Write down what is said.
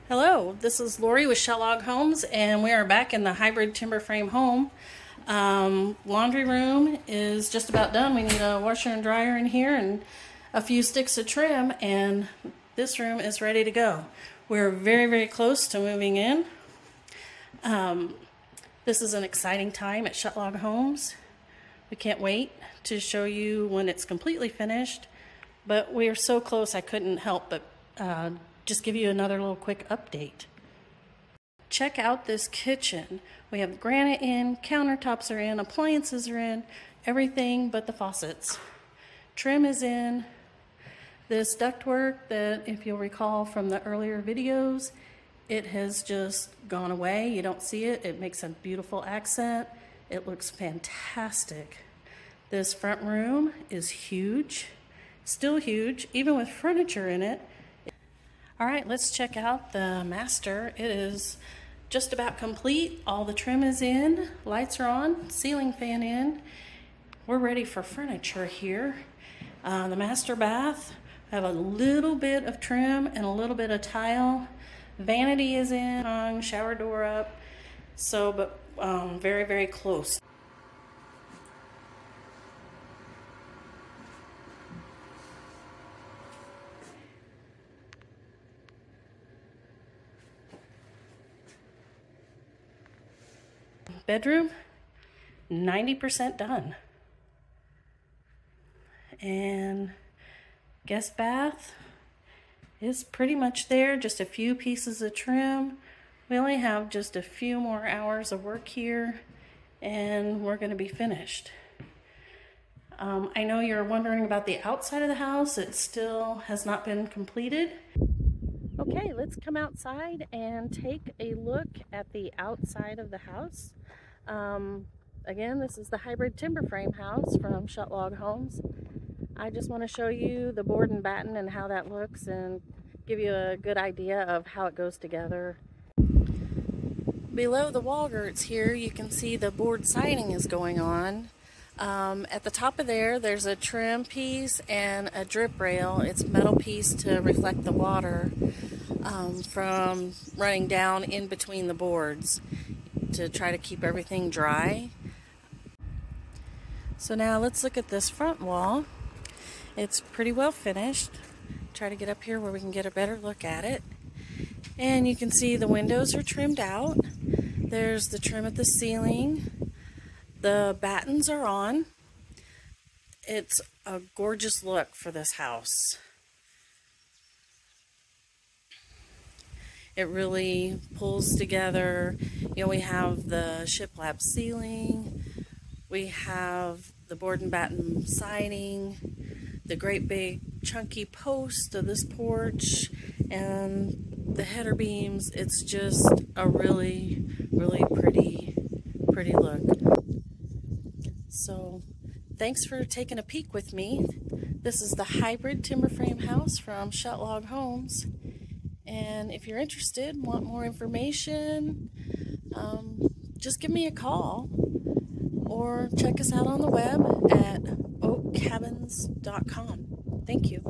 Hello, this is Lori with Schutt Log Homes, and we are back in the hybrid timber frame home. Laundry room is just about done. We need a washer and dryer in here and a few sticks of trim, and this room is ready to go. We're very, very close to moving in. This is an exciting time at Schutt Log Homes. We can't wait to show you when it's completely finished, but we are so close I couldn't help but just give you another little quick update. Check out this kitchen. We have granite in, countertops are in, appliances are in, everything but the faucets. Trim is in. This ductwork that, if you'll recall from the earlier videos, it has just gone away. You don't see it. It makes a beautiful accent. It looks fantastic. This front room is huge, still huge, even with furniture in it. All right, let's check out the master. It is just about complete. All the trim is in, lights are on, ceiling fan in. We're ready for furniture here. The master bath, I have a little bit of trim and a little bit of tile. Vanity is in, shower door up, but very, very close. Bedroom, 90% done. And guest bath is pretty much there, just a few pieces of trim. We only have just a few more hours of work here and we're going to be finished. I know you're wondering about the outside of the house. It still has not been completed. Okay, let's come outside and take a look at the outside of the house. Again, this is the hybrid timber frame house from Schutt Log Homes. I just want to show you the board and batten and how that looks and give you a good idea of how it goes together. Below the wall girts here, you can see the board siding is going on. At the top of there's a trim piece and a drip rail. It's a metal piece to reflect the water from running down in between the boards to try to keep everything dry. So now let's look at this front wall. It's pretty well finished. Try to get up here where we can get a better look at it. And you can see the windows are trimmed out. There's the trim at the ceiling. The battens are on. It's a gorgeous look for this house. It really pulls together. You know, we have the shiplap ceiling, we have the board and batten siding, the great big chunky post of this porch, and the header beams. It's just a really, really pretty look. So thanks for taking a peek with me. This is the hybrid timber frame house from Schutt Log Homes. And if you're interested, want more information, just give me a call or check us out on the web at oakcabins.com. Thank you.